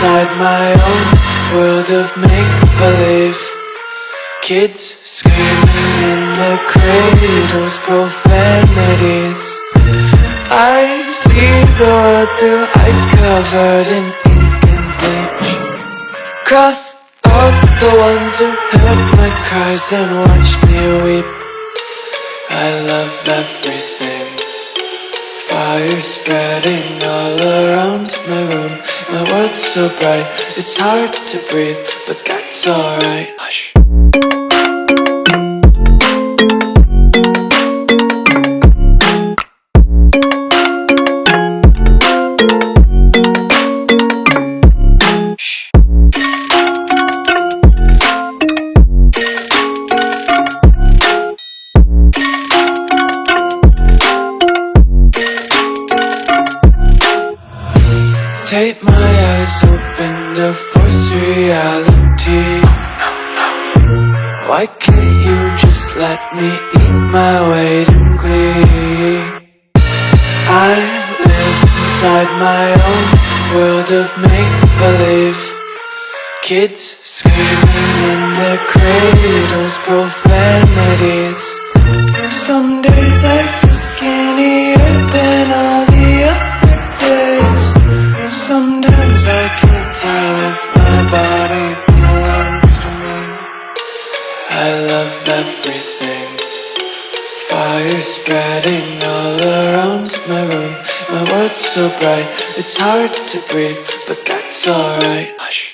inside my own world of make-believe. Kids screaming in their cradles, profanities. I see the world through ice covered in ink and bleach. Cross out the ones who heard my cries and watched me weep. I love everything. Fire spreading all around my room. My world's so bright, it's hard to breathe, but that's alright. Hush. Tape my eyes open to force reality. Why can't you just let me eat my weight in glee? I live inside my own world of make-believe. Kids screaming in their cradles, profanities. Some days I feel skinnier than all the other days. Sometimes I can't tell if my body belongs to me. I love everything. Fire spreading all around my room. My world's so bright, it's hard to breathe, but that's alright. Hush.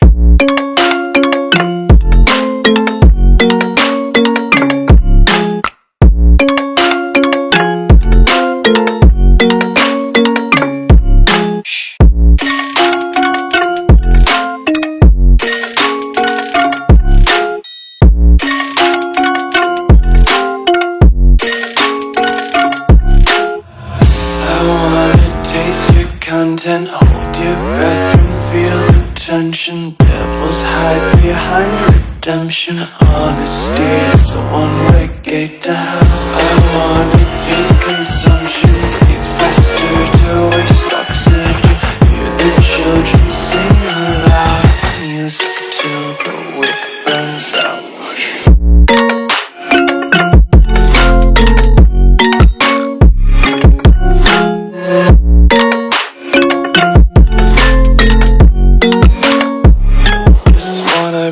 Content, hold your breath and feel the tension. Devils hide behind redemption. Honesty is a one-way gate to hell. I wanna taste consumption. Breathe faster to waste oxygen. Hear the children sing aloud. It's music till the wick burns out.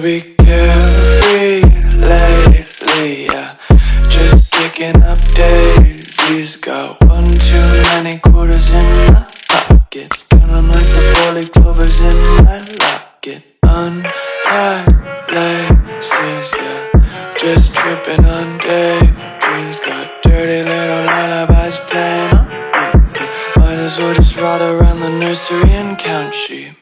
Be carefree lately, yeah. Just picking up daisies. Got one too many quarters in my pockets. Count 'em like the 4-leaf clovers in my locket. Untied laces, yeah. Just tripping on daydreams. Got dirty little lullabies playing on repeat. Might as well just ride around the nursery and count sheep.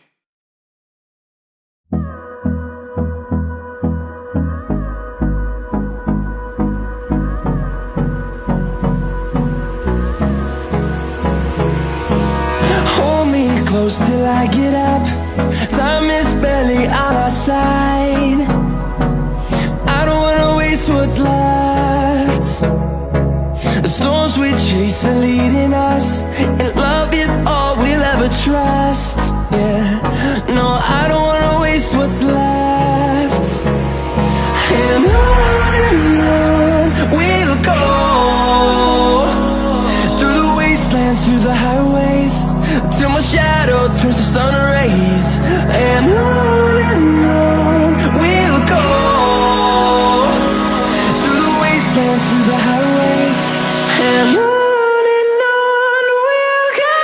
Close till I get up. Time is barely on our side. I don't wanna waste what's left. The storms we chase are leading us, and love is all we'll ever trust. Yeah, no, I don't wanna waste what's left. And on we'll go, through the wastelands, through the highways, till my shadow turns to sun rays. And on we'll go, through the wastelands, through the highways. And on we'll go.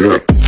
Yeah.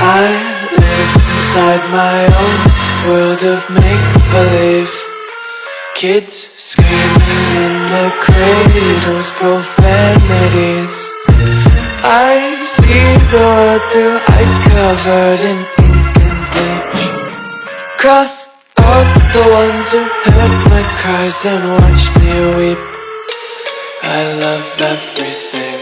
I live inside my own world of make-believe. Kids screaming in their cradles, profanities. I see the world through ice covered in ink and bleach. Cross out the ones who heard my cries and watched me weep. I love everything.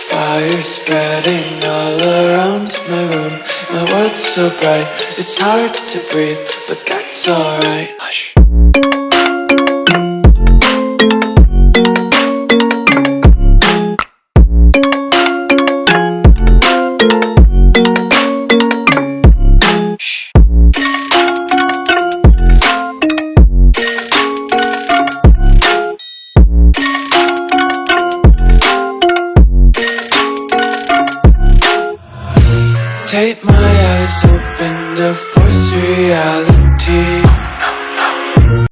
Fire spreading all around my room. My world's so bright, it's hard to breathe, but that's alright. Hush. Tape my eyes open to force reality.